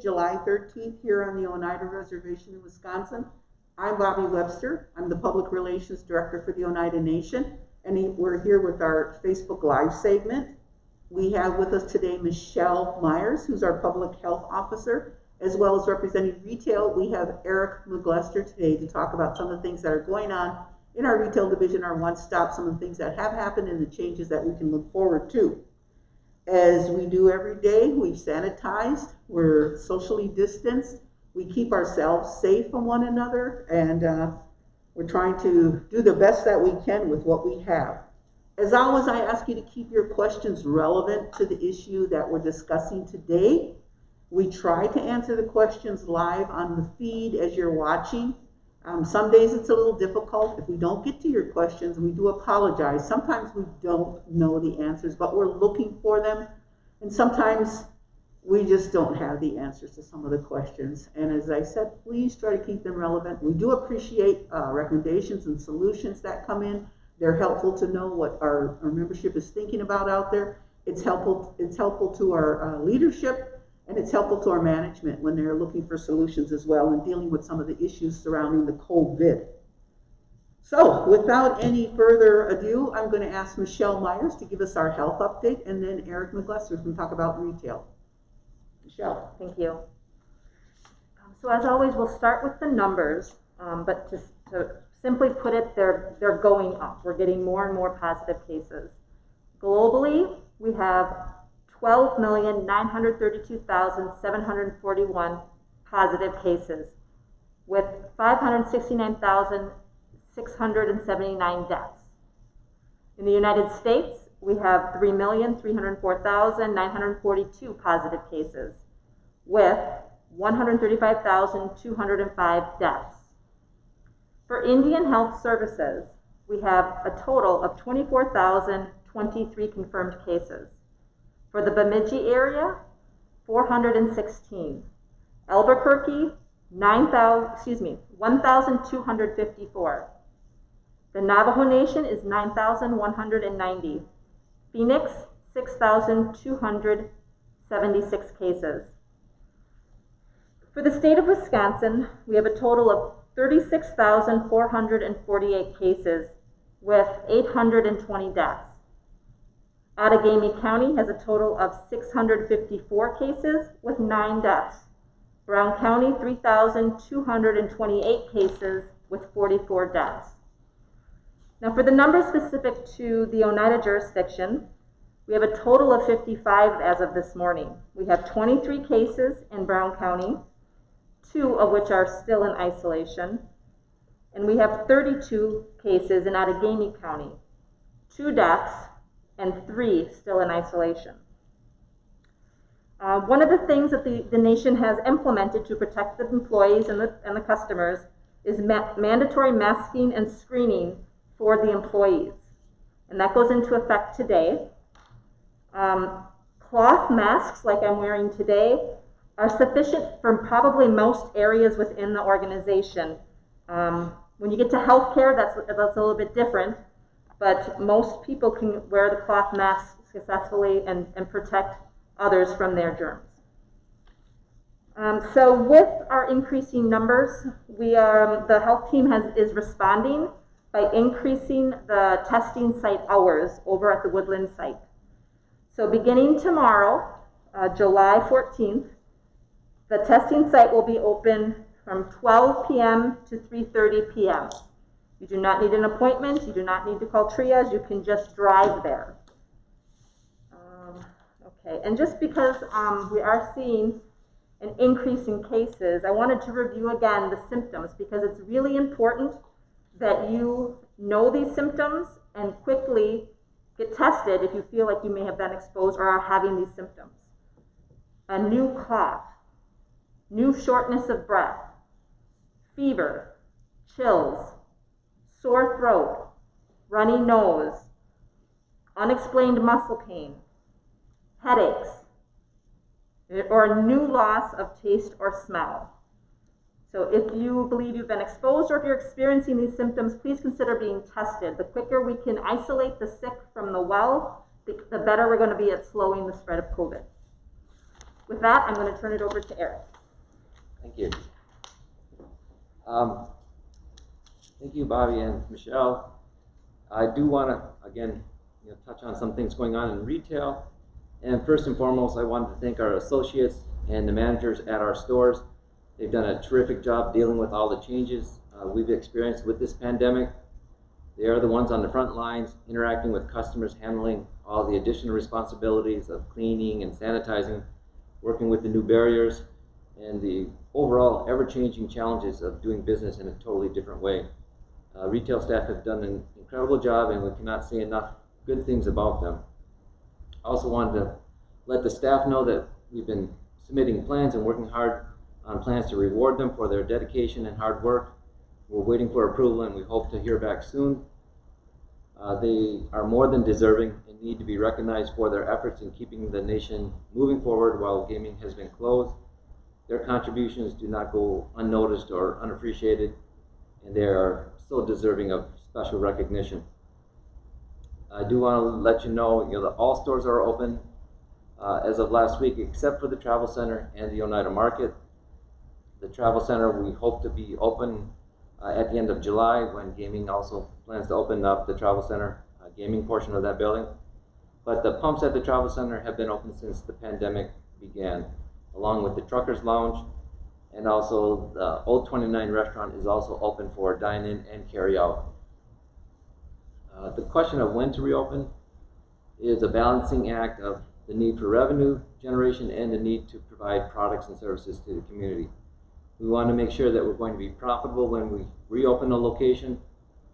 July 13th here on the Oneida Reservation in Wisconsin. I'm Bobby Webster. I'm the Public Relations Director for the Oneida Nation, and we're here with our Facebook Live segment. We have with us today Michelle Myers, who's our Public Health Officer, as well as representing retail. We have Eric McLester today to talk about some of the things that are going on in our retail division, our one-stop, some of the things that have happened and the changes that we can look forward to. As we do every day, we've sanitized, we're socially distanced, we keep ourselves safe from one another, and we're trying to do the best that we can with what we have. As always, I ask you to keep your questions relevant to the issue that we're discussing today. We try to answer the questions live on the feed as you're watching. Some days it's a little difficult. If we don't get to your questions, we do apologize. Sometimes we don't know the answers, but we're looking for them. And sometimes we just don't have the answers to some of the questions. And as I said, please try to keep them relevant. We do appreciate recommendations and solutions that come in. They're helpful to know what our membership is thinking about out there. It's helpful to our leadership. And it's helpful to our management when they're looking for solutions as well and dealing with some of the issues surrounding the COVID. So without any further ado, I'm going to ask Michelle Myers to give us our health update, and then Eric McLester is going to talk about retail. Michelle. Thank you. So as always, we'll start with the numbers, but to simply put it, they're going up. We're getting more and more positive cases. Globally, we have 12,932,741 positive cases, with 569,679 deaths. In the United States, we have 3,304,942 positive cases, with 135,205 deaths. For Indian Health Services, we have a total of 24,023 confirmed cases. For the Bemidji area, 416. Albuquerque, 1,254. The Navajo Nation is 9,190. Phoenix, 6,276 cases. For the state of Wisconsin, we have a total of 36,448 cases with 820 deaths. Outagamie County has a total of 654 cases with 9 deaths. Brown County, 3,228 cases with 44 deaths. Now for the numbers specific to the Oneida jurisdiction, we have a total of 55 as of this morning. We have 23 cases in Brown County, 2 of which are still in isolation, and we have 32 cases in Outagamie County, 2 deaths, and 3 still in isolation. One of the things that the nation has implemented to protect the employees and the customers is mandatory masking and screening for the employees. And that goes into effect today. Cloth masks, like I'm wearing today, are sufficient for probably most areas within the organization. When you get to healthcare, that's a little bit different. But most people can wear the cloth mask successfully and protect others from their germs. So with our increasing numbers, the health team is responding by increasing the testing site hours over at the Woodland site. So beginning tomorrow, July 14th, the testing site will be open from 12 p.m. to 3:30 p.m. You do not need an appointment. You do not need to call triage. You can just drive there. Okay, and just because we are seeing an increase in cases, I wanted to review again the symptoms because it's really important that you know these symptoms and quickly get tested if you feel like you may have been exposed or are having these symptoms. A new cough, new shortness of breath, fever, chills, sore throat, runny nose, unexplained muscle pain, headaches, or a new loss of taste or smell. So if you believe you've been exposed or if you're experiencing these symptoms, please consider being tested. The quicker we can isolate the sick from the well, the better we're going to be at slowing the spread of COVID. With that, I'm going to turn it over to Eric. Thank you. Thank you, Bobby and Michelle. I do want to, again, touch on some things going on in retail. And first and foremost, I wanted to thank our associates and the managers at our stores. They've done a terrific job dealing with all the changes we've experienced with this pandemic. They are the ones on the front lines, interacting with customers, handling all the additional responsibilities of cleaning and sanitizing, working with the new barriers, and the overall ever-changing challenges of doing business in a totally different way. Retail staff have done an incredible job, and we cannot say enough good things about them. I also wanted to let the staff know that we've been submitting plans and working hard on plans to reward them for their dedication and hard work. We're waiting for approval, and we hope to hear back soon. They are more than deserving and need to be recognized for their efforts in keeping the nation moving forward while gaming has been closed. Their contributions do not go unnoticed or unappreciated, and they are so deserving of special recognition. I do want to let you know, that all stores are open as of last week, except for the Travel Center and the Oneida Market. The Travel Center, we hope to be open at the end of July, when gaming also plans to open up the Travel Center gaming portion of that building. But the pumps at the Travel Center have been open since the pandemic began, along with the Truckers Lounge, and also the Old 29 restaurant is also open for dine-in and carry-out. The question of when to reopen is a balancing act of the need for revenue generation and the need to provide products and services to the community. We want to make sure that we're going to be profitable when we reopen a location,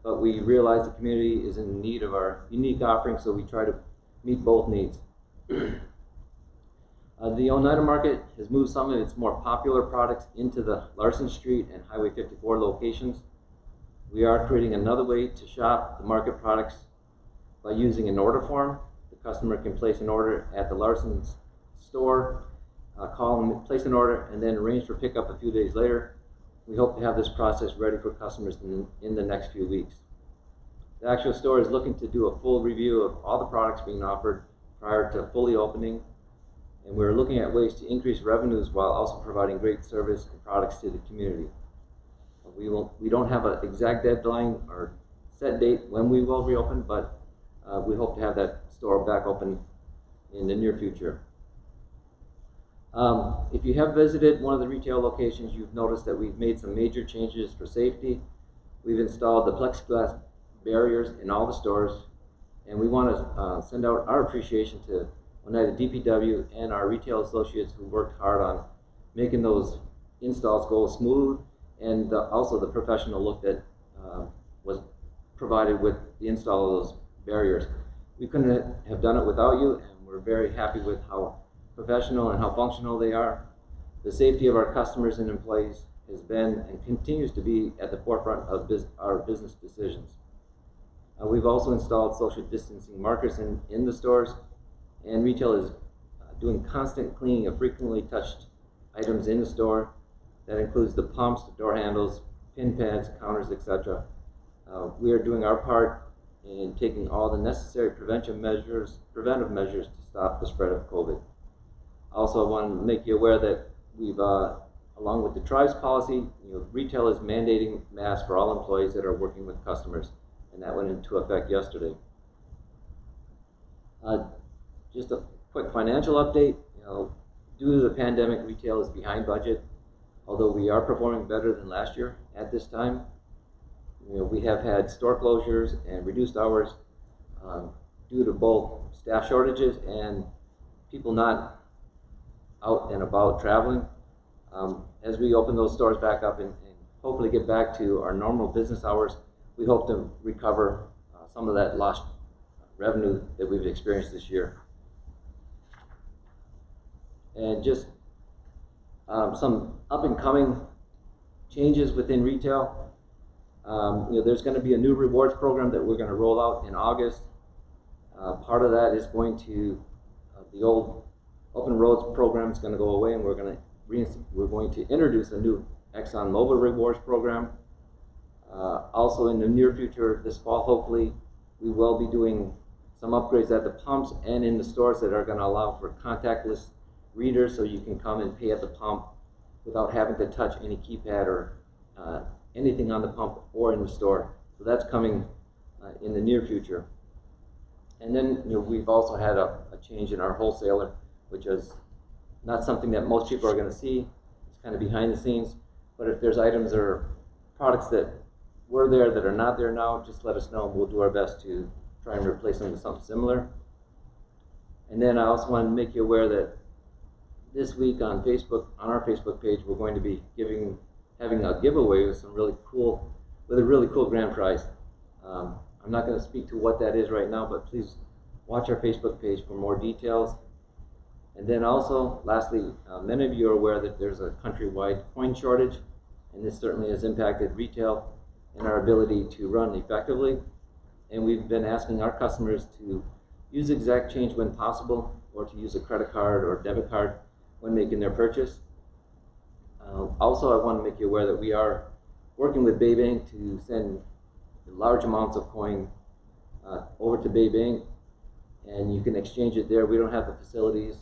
but we realize the community is in need of our unique offering, so we try to meet both needs. The Oneida Market has moved some of its more popular products into the Larson Street and Highway 54 locations. We are creating another way to shop the market products by using an order form. The customer can place an order at the Larson's store, call and place an order, and then arrange for pickup a few days later. We hope to have this process ready for customers in the next few weeks. The actual store is looking to do a full review of all the products being offered prior to fully opening, and we're looking at ways to increase revenues while also providing great service and products to the community. We don't have an exact deadline or set date when we will reopen, but we hope to have that store back open in the near future. If you have visited one of the retail locations, you've noticed that we've made some major changes for safety. We've installed the plexiglass barriers in all the stores, and we want to send out our appreciation to Oneida DPW and our retail associates who worked hard on making those installs go smooth, and also the professional look that was provided with the install of those barriers. We couldn't have done it without you, and we're very happy with how professional and how functional they are. The safety of our customers and employees has been and continues to be at the forefront of our business decisions. We've also installed social distancing markers in the stores, and retail is doing constant cleaning of frequently touched items in the store. That includes the pumps, the door handles, pin pads, counters, etc. We are doing our part in taking all the necessary preventive measures to stop the spread of COVID. Also, I want to make you aware that we've, along with the Tribe's policy, retail is mandating masks for all employees that are working with customers, and that went into effect yesterday. Just a quick financial update. Due to the pandemic, retail is behind budget, although we are performing better than last year at this time. We have had store closures and reduced hours due to both staff shortages and people not out and about traveling. As we open those stores back up and hopefully get back to our normal business hours, we hope to recover some of that lost revenue that we've experienced this year. And just some up and coming changes within retail. There's going to be a new rewards program that we're going to roll out in August. Part of that is going to the old Open Roads program is going to go away, and we're going to introduce a new Exxon Mobil rewards program. Also, in the near future, this fall, hopefully, we will be doing some upgrades at the pumps and in the stores that are going to allow for contactless reader, so you can come and pay at the pump without having to touch any keypad or anything on the pump or in the store. So that's coming in the near future. And then we've also had a change in our wholesaler, which is not something that most people are going to see. It's kind of behind the scenes. But if there's items or products that were there that are not there now, just let us know and we'll do our best to try and replace them with something similar. And then I also want to make you aware that this week on Facebook, on our Facebook page, we're going to be having a giveaway with a really cool grand prize. I'm not going to speak to what that is right now, but please watch our Facebook page for more details. And then also, lastly, many of you are aware that there's a countrywide coin shortage, and this certainly has impacted retail and our ability to run effectively. And we've been asking our customers to use exact change when possible, or to use a credit card or debit card when making their purchase. Also, I want to make you aware that we are working with Bay Bank to send large amounts of coin over to Bay Bank, and you can exchange it there. We don't have the facilities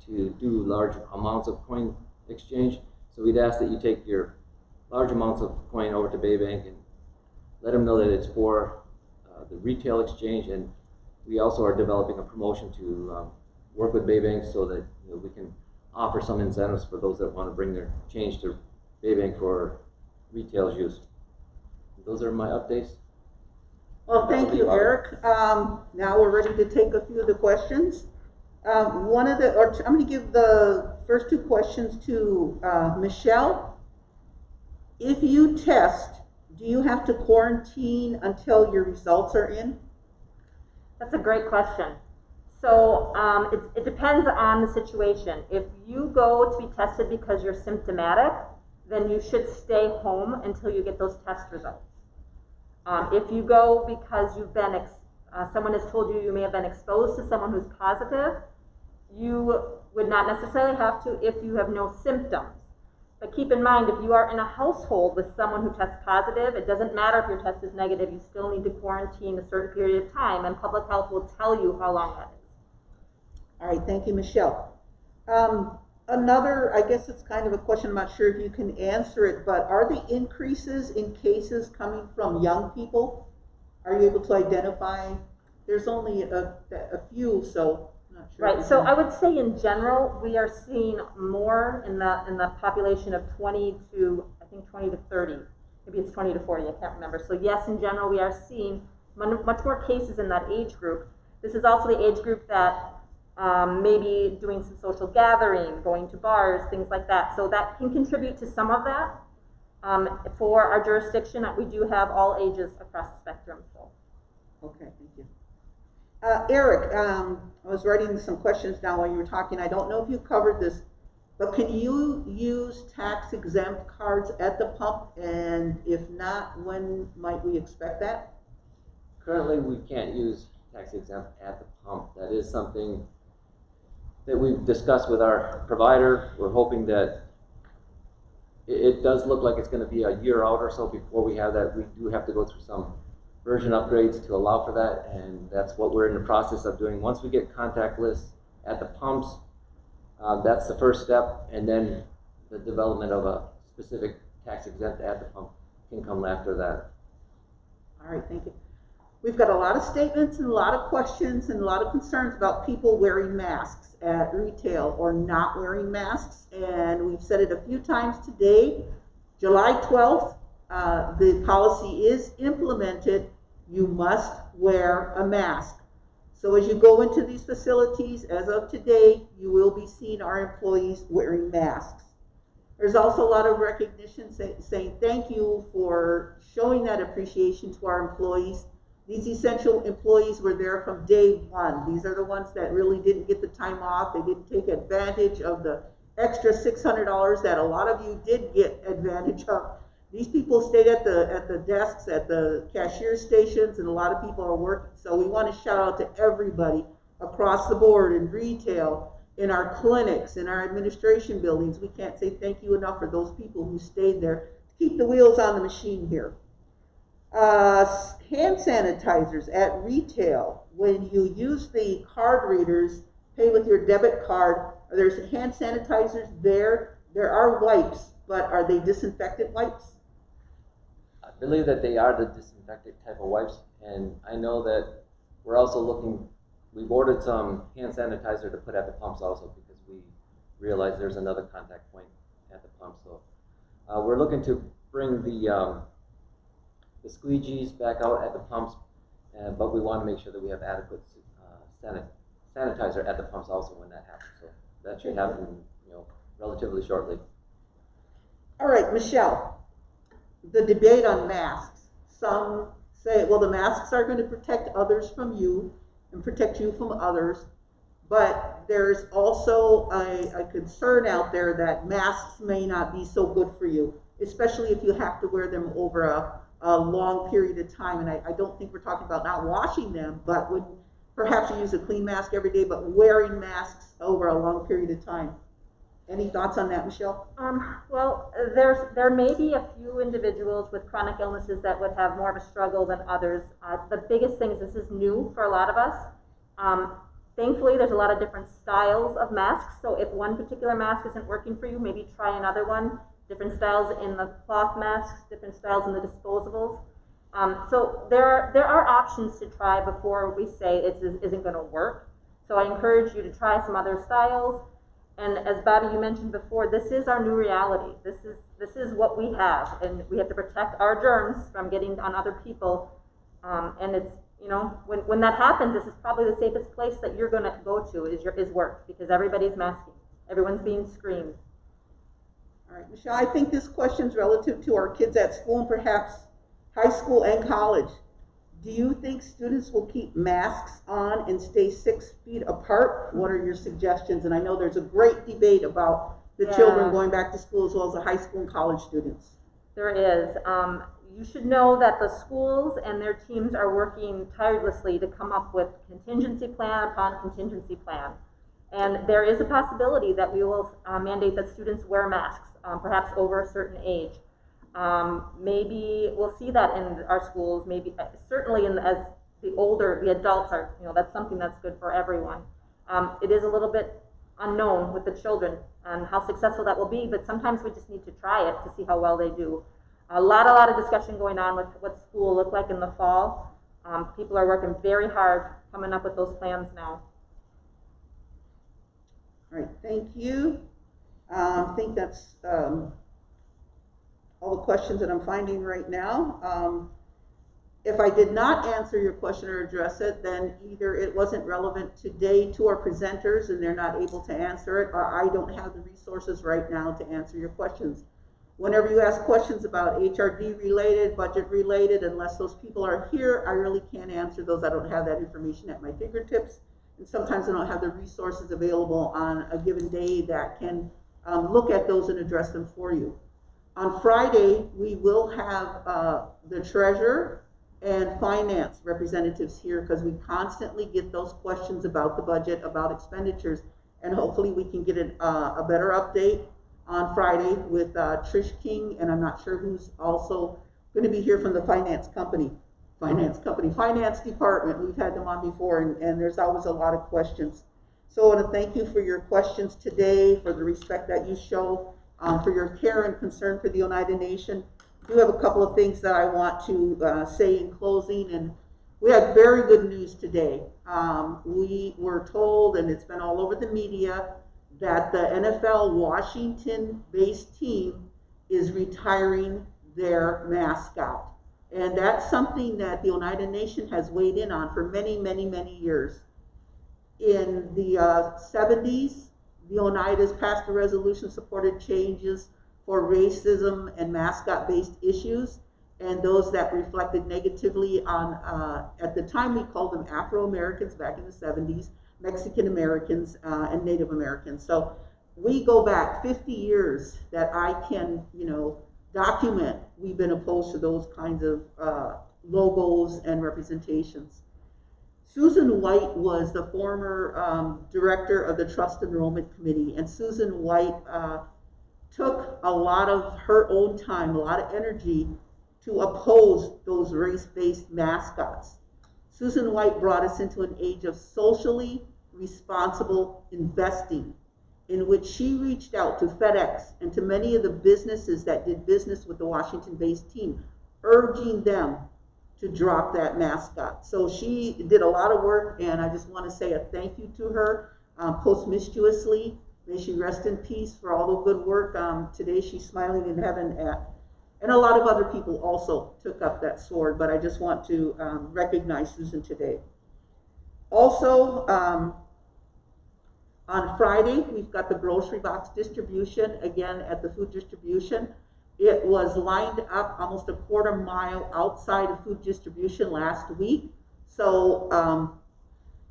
to do large amounts of coin exchange, so we'd ask that you take your large amounts of coin over to Bay Bank and let them know that it's for the retail exchange. And we also are developing a promotion to work with Bay Bank so that we can offer some incentives for those that want to bring their change to Bay Bank for retail use. Those are my updates. Well, thank you, Eric. Now we're ready to take a few of the questions. I'm going to give the first two questions to Michelle. If you test, do you have to quarantine until your results are in? That's a great question. So it depends on the situation. If you go to be tested because you're symptomatic, then you should stay home until you get those test results. If you go because you've been, someone has told you may have been exposed to someone who's positive, you would not necessarily have to if you have no symptoms. But keep in mind, if you are in a household with someone who tests positive, it doesn't matter if your test is negative, you still need to quarantine a certain period of time, and public health will tell you how long that is. All right, thank you, Michelle. Another, I guess it's kind of a question, I'm not sure if you can answer it, but are the increases in cases coming from young people? Are you able to identify? There's only a few, so I'm not sure. Right, so I would say in general, we are seeing more in the population of 20 to 30. Maybe it's 20 to 40, I can't remember. So yes, in general, we are seeing much more cases in that age group. This is also the age group that maybe doing some social gathering, going to bars, things like that. So that can contribute to some of that. For our jurisdiction, we do have all ages across the spectrum. So. Okay, thank you. Eric, I was writing some questions down while you were talking. I don't know if you covered this, but can you use tax-exempt cards at the pump? And if not, when might we expect that? Currently, we can't use tax-exempt at the pump. That is something that we've discussed with our provider. We're hoping that it does look like it's going to be a year out or so before we have that. We do have to go through some version upgrades to allow for that, and that's what we're in the process of doing. Once we get contactless at the pumps, that's the first step, and then the development of a specific tax-exempt at the pump can come after that. All right, thank you. We've got a lot of statements and a lot of questions and a lot of concerns about people wearing masks at retail or not wearing masks, and we've said it a few times today. July 12th, the policy is implemented. You must wear a mask. So as you go into these facilities, as of today, you will be seeing our employees wearing masks. There's also a lot of recognition saying thank you for showing that appreciation to our employees. These essential employees were there from day one. These are the ones that really didn't get the time off. They didn't take advantage of the extra $600 that a lot of you did get advantage of. These people stayed at the desks, at the cashier stations, and a lot of people are working. So we want to shout out to everybody across the board in retail, in our clinics, in our administration buildings. We can't say thank you enough for those people who stayed there to keep the wheels on the machine here. Hand sanitizers at retail. When you use the card readers, pay with your debit card, There's hand sanitizers there. There are wipes, but are they disinfectant wipes? I believe that they are the disinfectant type of wipes, and I know that we're also looking, we've ordered some hand sanitizer to put at the pumps also because we realize there's another contact point at the pump. So we're looking to bring the squeegees back out at the pumps, but we want to make sure that we have adequate sanitizer at the pumps also when that happens. So that should happen, relatively shortly. All right, Michelle, the debate on masks. Some say, well, the masks are going to protect others from you and protect you from others, but there's also a concern out there that masks may not be so good for you, especially if you have to wear them over a long period of time. And I don't think we're talking about not washing them, but when perhaps you use a clean mask every day, but wearing masks over a long period of time. Any thoughts on that, Michelle? Well, there may be a few individuals with chronic illnesses that would have more of a struggle than others. The biggest thing is this is new for a lot of us. Thankfully, there's a lot of different styles of masks. So if one particular mask isn't working for you, maybe try another one. Different styles in the cloth masks, different styles in the disposables. So there are options to try before we say it isn't going to work. So I encourage you to try some other styles. And as Bobby, you mentioned before, this is our new reality. This is what we have, and we have to protect our germs from getting on other people. And it's, when that happens, this is probably the safest place that you're going to go to is work, because everybody's masking, everyone's being screened. All right, Michelle, I think this question is relative to our kids at school and perhaps high school and college. Do you think students will keep masks on and stay 6 feet apart? What are your suggestions? And I know there's a great debate about the children going back to school as well as the high school and college students. There is. You should know that the schools and their teams are working tirelessly to come up with contingency plan upon contingency plan. And there is a possibility that we will mandate that students wear masks, perhaps over a certain age. Maybe we'll see that in our schools, maybe certainly as the adults are, that's something that's good for everyone. It is a little bit unknown with the children and how successful that will be, but sometimes we just need to try it to see how well they do. A lot of discussion going on with what school will look like in the fall. People are working very hard coming up with those plans now. All right, thank you. I think that's all the questions that I'm finding right now. If I did not answer your question or address it, then either it wasn't relevant today to our presenters and they're not able to answer it, or I don't have the resources right now to answer your questions. Whenever you ask questions about HRD related, budget related, unless those people are here, I really can't answer those. I don't have that information at my fingertips. And sometimes I don't have the resources available on a given day that can look at those and address them for you. On Friday, we will have the treasurer and finance representatives here because we constantly get those questions about the budget, about expenditures, and hopefully we can get a better update on Friday with Trish King, and I'm not sure who's also going to be here from the finance department. We've had them on before, and there's always a lot of questions. So I want to thank you for your questions today, for the respect that you show, for your care and concern for the Oneida Nation. I do have a couple of things that I want to say in closing, and we had very good news today. We were told, and it's been all over the media, that the NFL Washington-based team is retiring their mascot. And that's something that the Oneida Nation has weighed in on for many, many, many years. In the 70s, the Oneidas passed a resolution supported changes for racism and mascot-based issues, and those that reflected negatively on, at the time we called them Afro-Americans back in the 70s, Mexican Americans, and Native Americans. So we go back 50 years that I can, document. We've been opposed to those kinds of logos and representations. Susan White was the former director of the Trust Enrollment Committee, and Susan White took a lot of her own time, a lot of energy to oppose those race-based mascots. Susan White brought us into an age of socially responsible investing in which she reached out to FedEx and to many of the businesses that did business with the Washington-based team, urging them to drop that mascot. So she did a lot of work, and I just want to say a thank you to her posthumously. May she rest in peace for all the good work. Today she's smiling in heaven and a lot of other people also took up that sword, but I just want to recognize Susan today. Also, on Friday, we've got the grocery box distribution, again at the food distribution. It was lined up almost a quarter mile outside of food distribution last week. So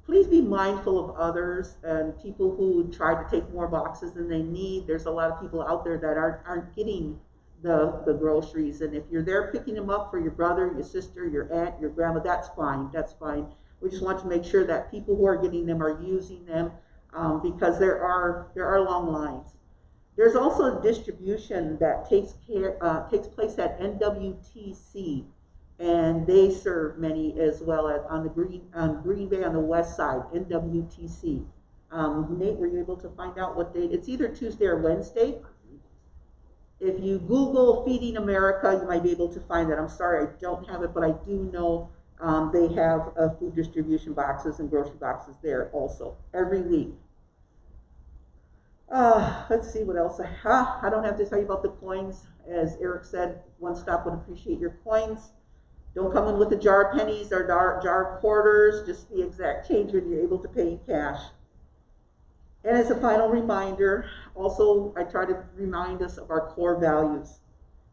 please be mindful of others and people who try to take more boxes than they need. There's a lot of people out there that aren't getting the groceries. And if you're there picking them up for your brother, your sister, your aunt, your grandma, that's fine, that's fine. We just want to make sure that people who are getting them are using them. Because there are long lines. There's also a distribution that takes place at NWTC, and they serve many as well on Green Bay on the west side. NWTC. Nate, were you able to find out what date? It's either Tuesday or Wednesday. If you Google Feeding America, you might be able to find that. I'm sorry, I don't have it, but I do know they have food distribution boxes and grocery boxes there also every week. Let's see what else. I don't have to tell you about the coins. As Eric said, One Stop would appreciate your coins. Don't come in with a jar of pennies or jar of quarters, just the exact change when you're able to pay in cash. And as a final reminder, also I try to remind us of our core values.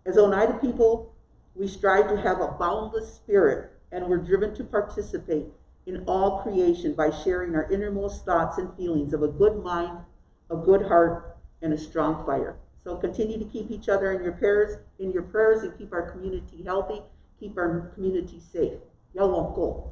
As Oneida people, we strive to have a boundless spirit, and we're driven to participate in all creation by sharing our innermost thoughts and feelings of a good mind, a good heart, and a strong fire. So continue to keep each other in your prayers, and keep our community healthy, keep our community safe. Y'all won't go.